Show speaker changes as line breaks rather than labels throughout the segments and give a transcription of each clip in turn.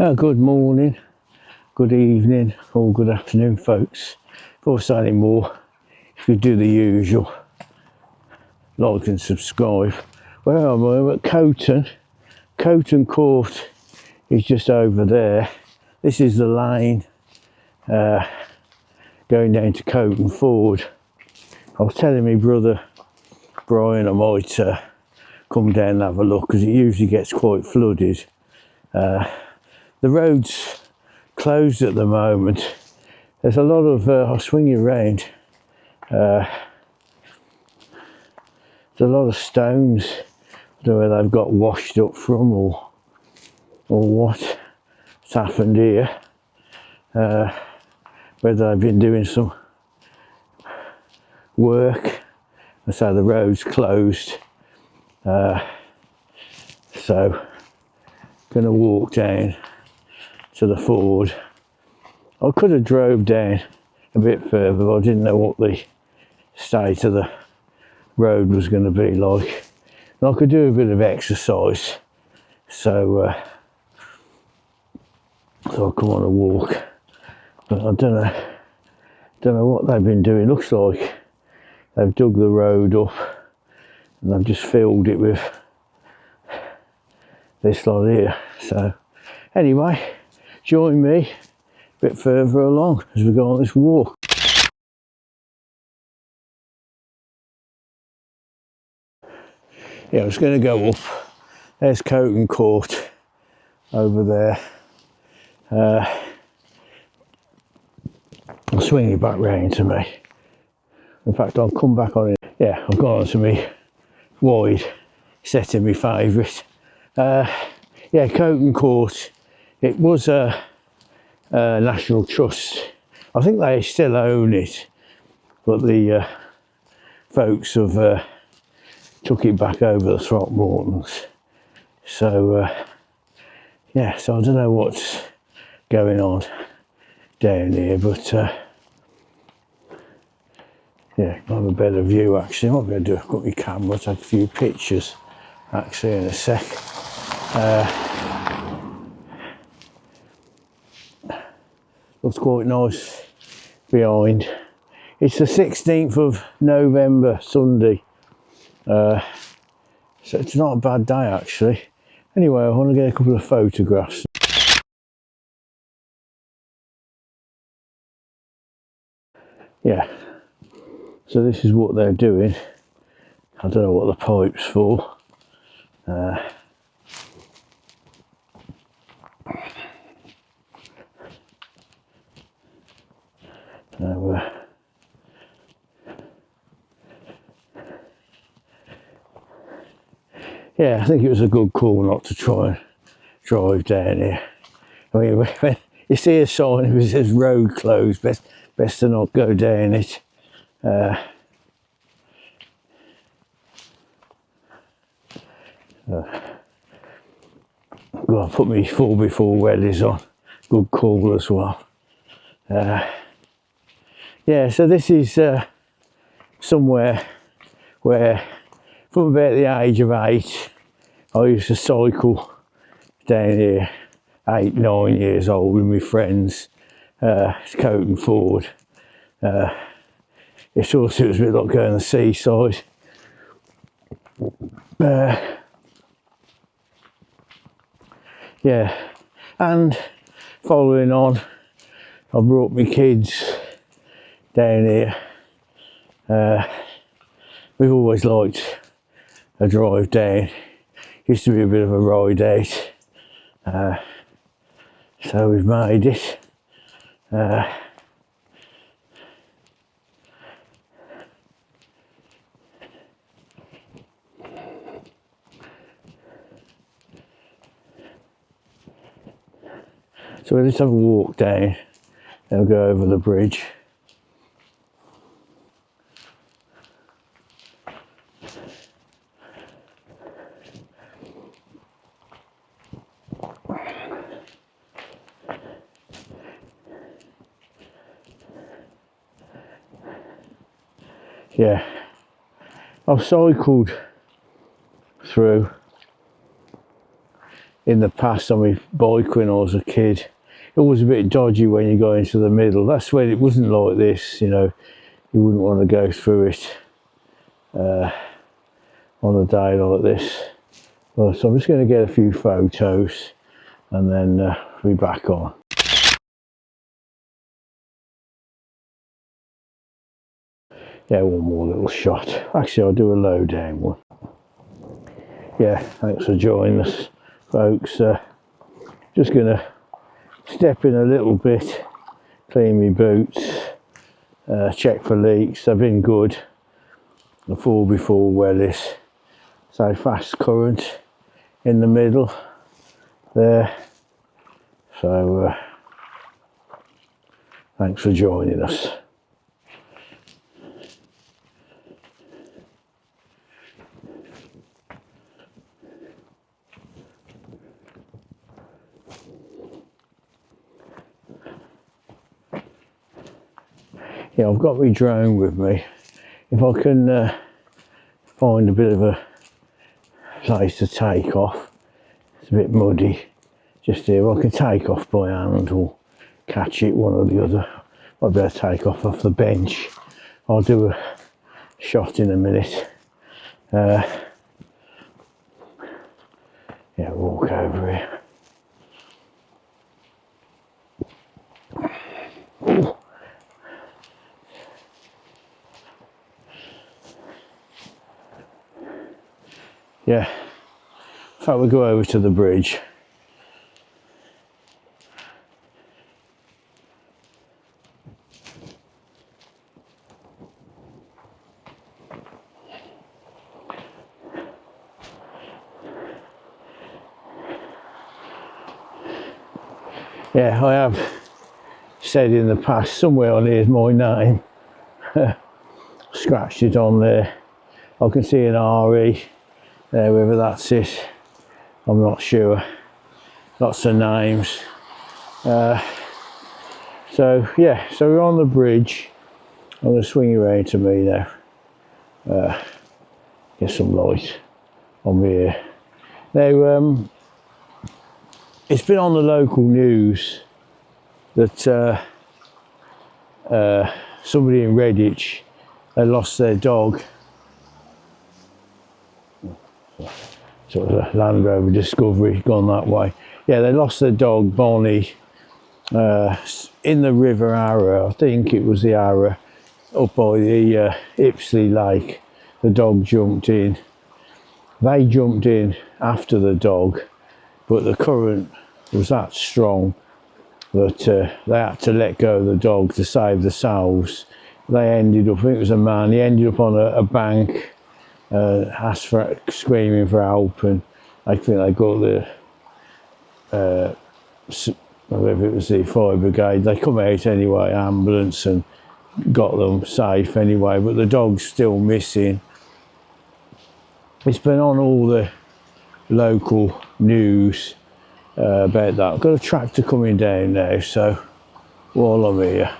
Good morning, good evening, or good afternoon, folks. Before I say any more, if you do the usual, like and subscribe. Where am I? I'm at Coughton. Coughton Court is just over there. This is the lane going down to Coughton Ford. I was telling my brother Brian I might come down and have a look because it usually gets quite flooded. The road's closed at the moment. There's a lot of, I'll swing you around, there's a lot of stones. I don't know where they've got washed up from or what's happened here. Whether they've been doing some work. I say the road's closed. So, gonna walk down to the ford. I could have drove down a bit further, but I didn't know what the state of the road was going to be like. And I could do a bit of exercise, so I'll come on a walk. But I don't know what they've been doing. Looks like they've dug the road up and they've just filled it with this lot here. So anyway, join me a bit further along as we go on this walk. Yeah, I was going to go up. There's Coughton Court over there. I'll swing it back round to me. In fact, I'll come back on it. Yeah, I've gone on to me wide, setting my favourite. Yeah, Coughton Court. It was a National Trust. I think they still own it, but the folks have took it back over the Throckmortons. So yeah, so I don't know what's going on down here, but yeah, I'll have a better view actually. I might be able to do my camera, take a few pictures actually in a sec. Looks quite nice behind. It's the 16th of November, Sunday. So it's not a bad day actually. Anyway, I want to get a couple of photographs. Yeah, so this is what they're doing. I don't know what the pipe's for. Yeah, I think it was a good call not to try and drive down here. I mean, when you see a sign if it says road closed, best to not go down it. I'll put my 4x4 wellies on. Good call as well. Yeah, so this is somewhere where from about the age of 8 I used to cycle down here, 8, 9 years old with my friends. It's Coughton Ford. It sort of was a bit like going to the seaside. Yeah, and following on, I brought my kids down here. We've always liked a drive down. Used to be a bit of a ride out. So we've made it. So we'll just have a walk down and we'll go over the bridge. Yeah, I've cycled through in the past on my bike when I was a kid. It was a bit dodgy when you go into the middle. That's when it wasn't like this, you know. You wouldn't want to go through it on a day like this. Well, so I'm just going to get a few photos and then be back on. Yeah, one more little shot. Actually, I'll do a low down one. Yeah, thanks for joining us, folks. Just going to step in a little bit, clean my boots, check for leaks. They've been good. The 4x4 wellies. So fast current in the middle there. So thanks for joining us. Yeah, I've got my drone with me. If I can find a bit of a place to take off, it's a bit muddy just here. I can take off by hand or catch it, one or the other. Might be able to take off the bench. I'll do a shot in a minute. Yeah, walk over here. Ooh. Yeah, in fact we'll go over to the bridge. Yeah, I have said in the past, somewhere on here's my name. Scratched it on there. I can see an RE there, whether that's it, I'm not sure. Lots of names. So yeah, so we're on the bridge. I'm going to swing around to me now. Get some light on here. Now, it's been on the local news that somebody in Redditch, they lost their dog. Sort of a Land Rover Discovery gone that way. Yeah, they lost their dog Bonnie in the River Arra. I think it was the Arra up by the Ipsley Lake. The dog jumped in. They jumped in after the dog, but the current was that strong that they had to let go of the dog to save themselves. They ended up, I think it was a man, he ended up on a bank, asked for, screaming for help, and I think they got the, whether it was the fire brigade, they come out anyway, ambulance, and got them safe anyway, but the dog's still missing. It's been on all the local news about that. I've got a tractor coming down now, so while I'm here,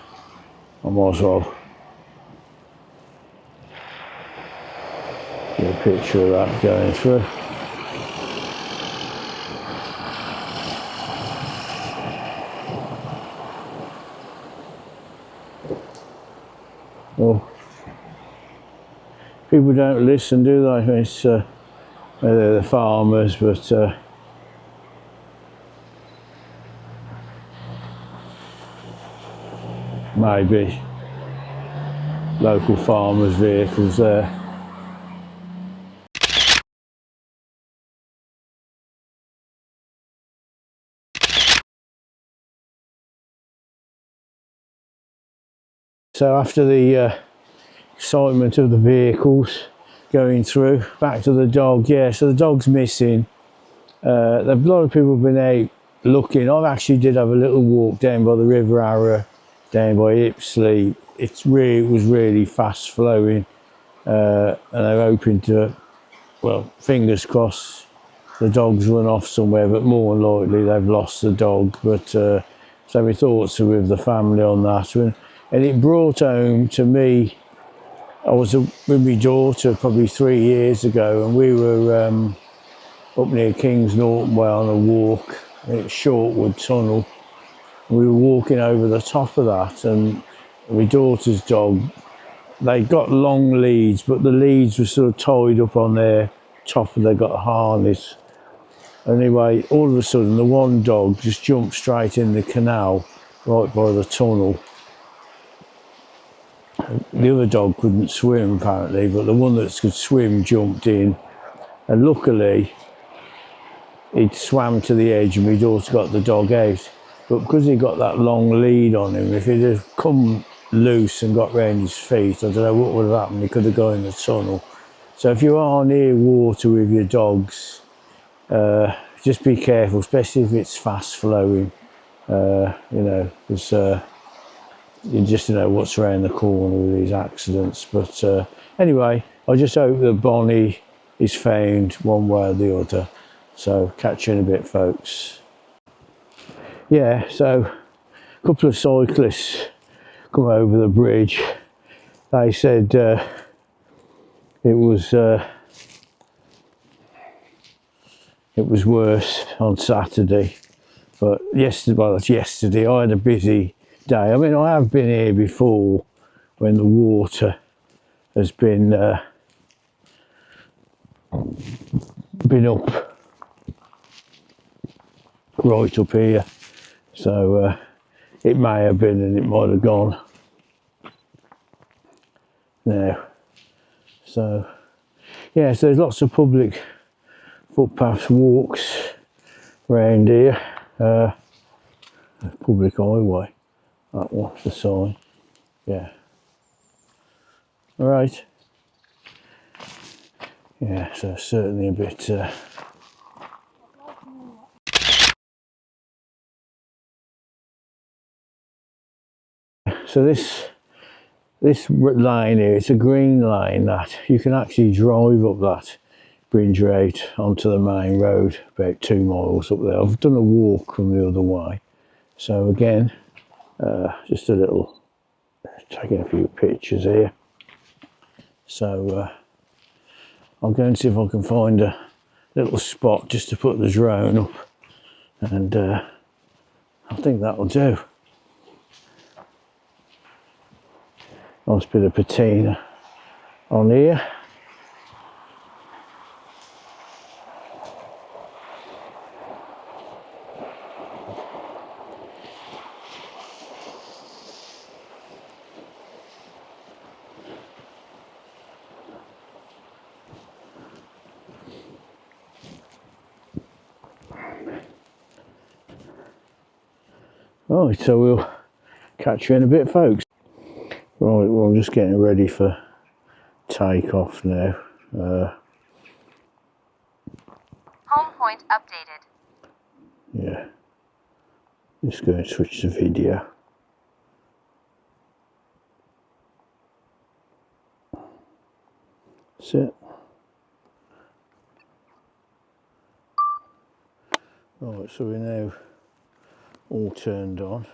I might as well get a picture of that going through. Well, people don't listen, do they? It's they're the farmers, but maybe local farmers' vehicles there. So after the excitement of the vehicles going through, back to the dog. Yeah, so the dog's missing. A lot of people have been out looking. I actually did have a little walk down by the River Arra, down by Ipsley. It was really fast flowing, and they're hoping to, well, fingers crossed, the dog's run off somewhere, but more than likely they've lost the dog. But so my thoughts are with the family on that. And it brought home to me, I was with my daughter probably 3 years ago, and we were up near Kings Norton Way on a walk. It's Shortwood Tunnel. We were walking over the top of that, and my daughter's dog, they got long leads, but the leads were sort of tied up on their top, and they got a harness. Anyway, all of a sudden, the one dog just jumped straight in the canal right by the tunnel. The other dog couldn't swim apparently, but the one that could swim jumped in, and luckily he'd swam to the edge and my daughter got the dog out. But because he got that long lead on him, if he'd have come loose and got round his feet, I don't know what would have happened. He could have gone in the tunnel. So if you are near water with your dogs, just be careful, especially if it's fast flowing. You know, because you just know what's around the corner with these accidents. But anyway, I just hope that Bonnie is found one way or the other. So catch you in a bit, folks. Yeah, so a couple of cyclists come over the bridge. They said it was worse on Saturday, but yesterday, well, it's yesterday, I had a busy day. I mean, I have been here before when the water has been up right up here, so it may have been and it might have gone now. So yeah, so there's lots of public footpaths, walks around here. Public highway, that one's the sign. Yeah, all right. Yeah, so certainly a bit so this line here, it's a green line that you can actually drive up that bridge road onto the main road, about 2 miles up there. I've done a walk from the other way. So again, just a little, taking a few pictures here. So I'll go and see if I can find a little spot just to put the drone up, and I think that'll do. Nice bit of patina on here. Right, so we'll catch you in a bit, folks. Right, well, I'm just getting ready for takeoff now.
Home point updated.
Yeah, just going to switch to video. That's it. Right, so we're now all turned on.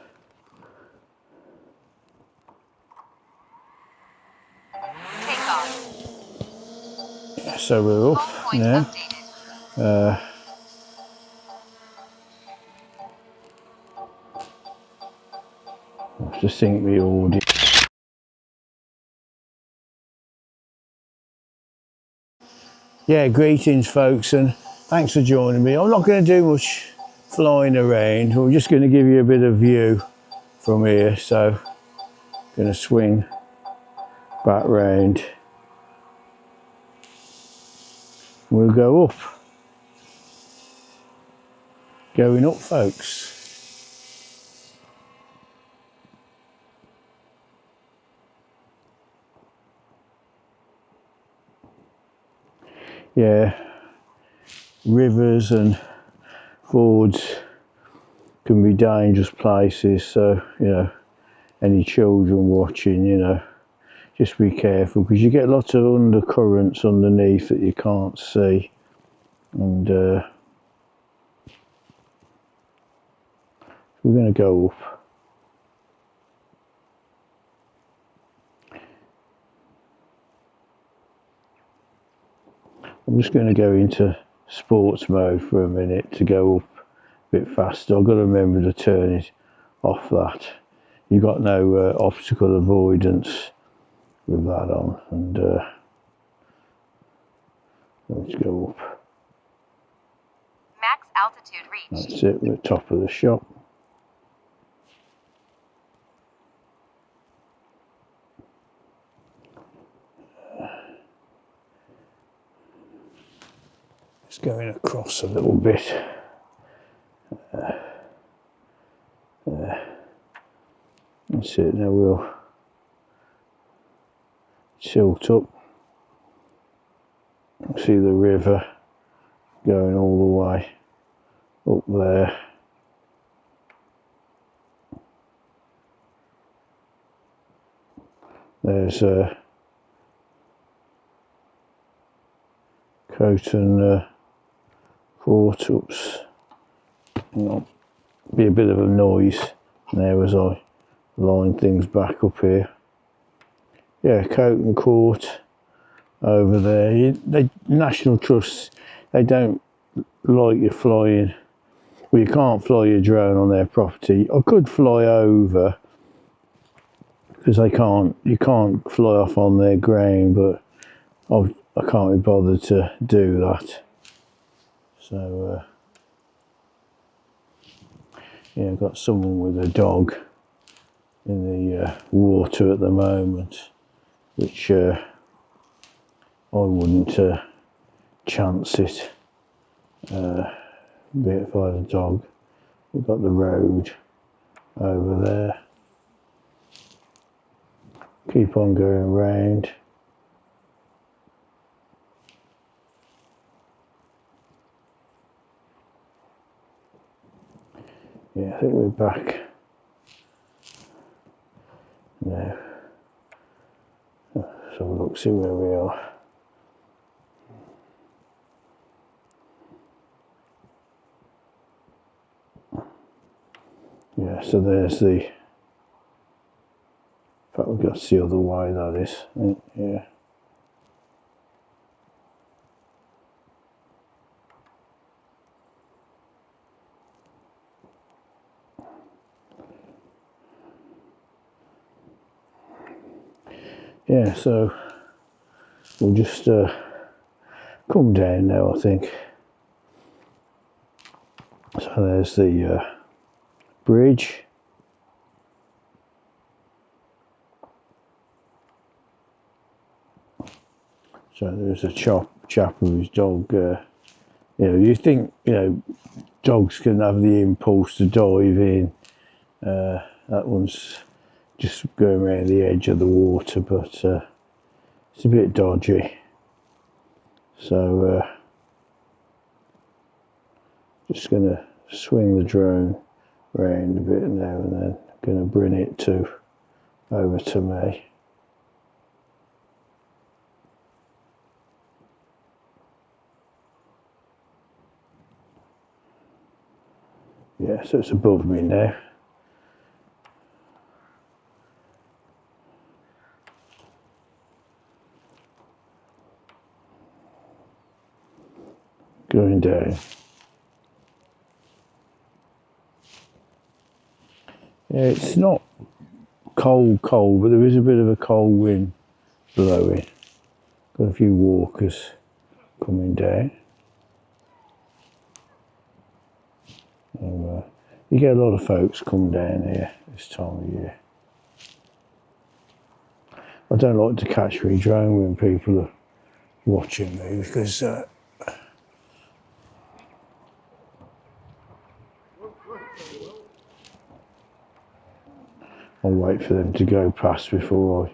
So we're up now. I just sync the audio. Yeah, greetings, folks, and thanks for joining me. I'm not going to do much flying around. We're just going to give you a bit of view from here. So, going to swing back round. We'll go up. Going up, folks. Yeah, rivers and fords can be dangerous places, so, you know, any children watching, you know, just be careful, because you get lots of undercurrents underneath that you can't see. And we're going to go up. I'm just going to go into sports mode for a minute to go up a bit faster. I've got to remember to turn it off that. You've got no obstacle avoidance with that on. And let's go up.
Max altitude reached.
That's it, we're at the top of the shop. It's going across a little bit. That's it, now we'll tilt up. See the river going all the way up there. There's Coughton Court. Oops. Be a bit of a noise now as I line things back up here. Yeah, Coughton Court over there. The National Trust, they don't like you flying. Well, you can't fly your drone on their property. I could fly over because you can't fly off on their ground, but I can't be bothered to do that. So yeah, I've got someone with a dog in the water at the moment, which I wouldn't chance it. Be it by the dog. We've got the road over there. Keep on going round. Yeah, I think we're back now. So look, see where we are. Yeah, so there's the, in fact we've got to see the other way, that is. Yeah. Yeah, so we'll just come down now, I think. So there's the bridge. So there's a chap with his dog. You think, dogs can have the impulse to dive in. That one's just going around the edge of the water, but it's a bit dodgy. So just going to swing the drone around a bit now and then. Going to bring it over to me. Yeah, so it's above me now. Going down. Yeah, it's not cold, but there is a bit of a cold wind blowing. Got a few walkers coming down. And, you get a lot of folks come down here this time of year. I don't like to catch my drone when people are watching me because I'll wait for them to go past before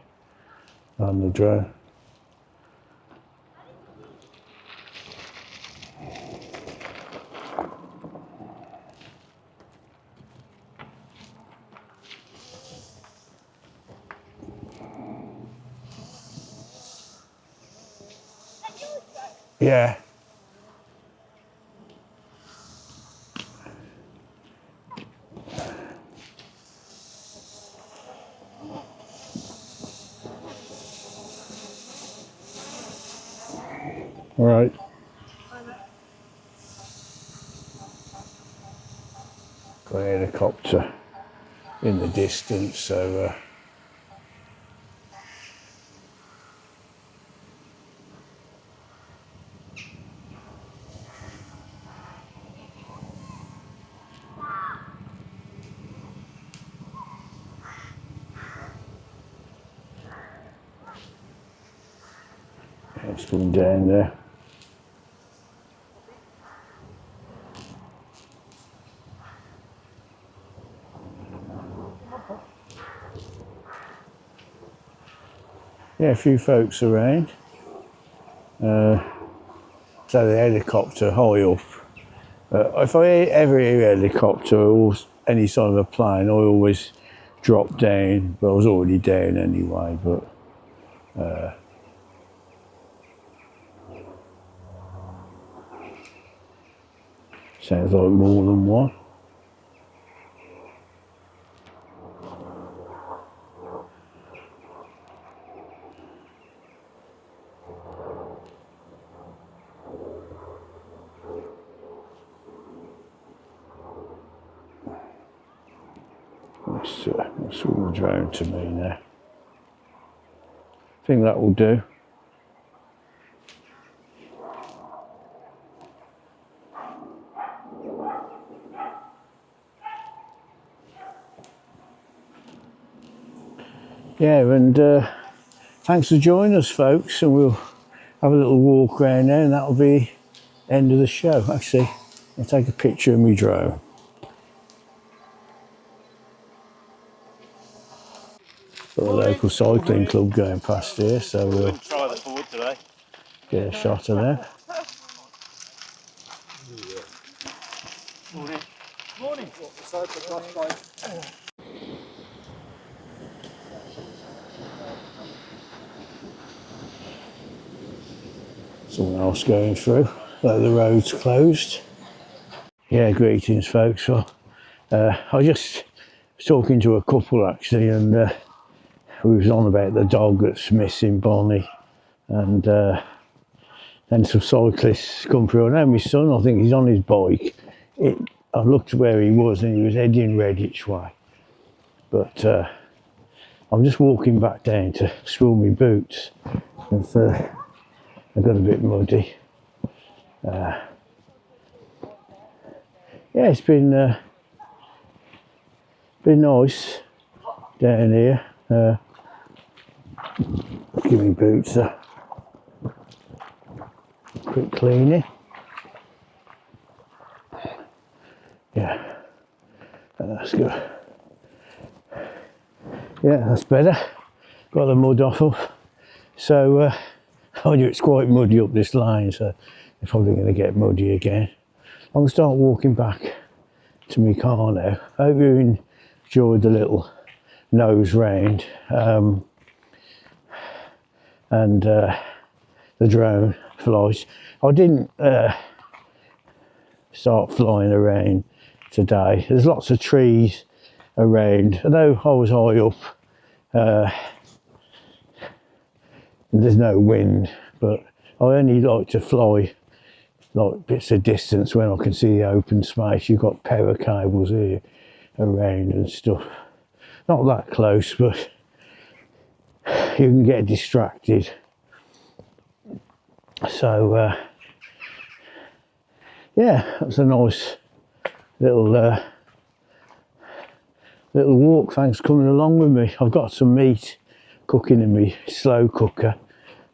I land the drone. Yeah. All right. got a helicopter in the distance, so it's going down there. Yeah, a few folks around. So the helicopter high up. If I ever hear a helicopter or any sort of a plane, I always drop down. But I was already down anyway. But sounds like more than one. That's all drone to me now. I think that will do. Yeah, and thanks for joining us, folks, and we'll have a little walk around there, and that'll be the end of the show. Actually, I'll take a picture of my drone. Got a local cycling club going past here, so we'll
try the forward today.
Get a shot of them.
Morning. Morning.
Someone else going through. The road's closed. Yeah, greetings, folks. Well, I just was talking to a couple actually, and we was on about the dog that's missing, Bonnie, and then some cyclists come through. I know my son, I think he's on his bike. I looked where he was, and he was heading Redditch way. But I'm just walking back down to spool my boots, and I got a bit muddy. Yeah, it's been nice down here. Give me boots a quick cleaning. Yeah, that's good. Yeah, that's better. Got the mud off them. So I knew it's quite muddy up this line, so they're probably going to get muddy again. I'm going to start walking back to my car now. I hope you enjoyed the little nose round and the drone flies. I didn't start flying around today. There's lots of trees around. Although I was high up, there's no wind, but I only like to fly like bits of distance when I can see the open space. You've got power cables here around and stuff. Not that close, but you can get distracted. So yeah, that's a nice little little walk. Thanks for coming along with me. I've got some meat cooking in my slow cooker,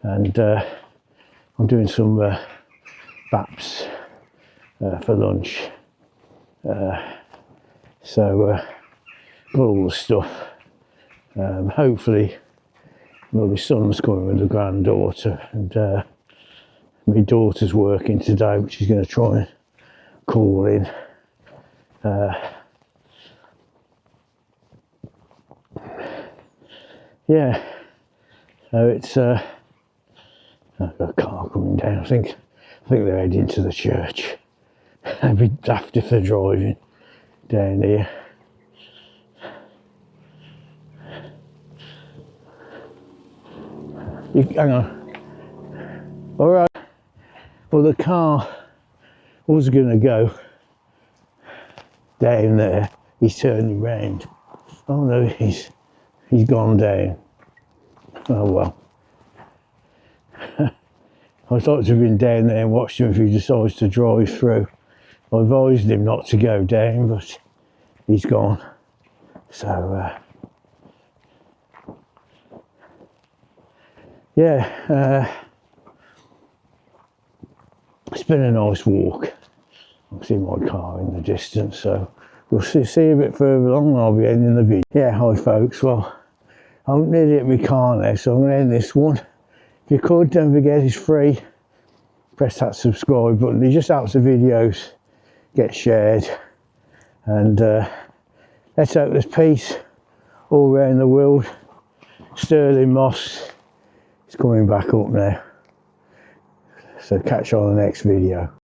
and I'm doing some baps for lunch. So got all the stuff. Hopefully, well, my son's coming with the granddaughter, and my daughter's working today, which she's going to try and call in. Yeah, so it's I've got a car coming down. I think they're heading to the church. I'd be daft if they're driving down here. Hang on. All right. Well, the car was going to go down there. He's turning round. Oh no, he's gone down. Oh well. I thought to have been down there and watched him if he decides to drive through. I advised him not to go down, but he's gone. So yeah, it's been a nice walk. I see my car in the distance, so we'll see a bit further along and I'll be ending the video. Yeah, hi folks. Well, I'm nearly at my car now, so I'm going to end this one. If you could, don't forget it's free. Press that subscribe button. It just helps the videos get shared. And let's hope there's peace all around the world. Sterling moss is coming back up now. So catch you on the next video.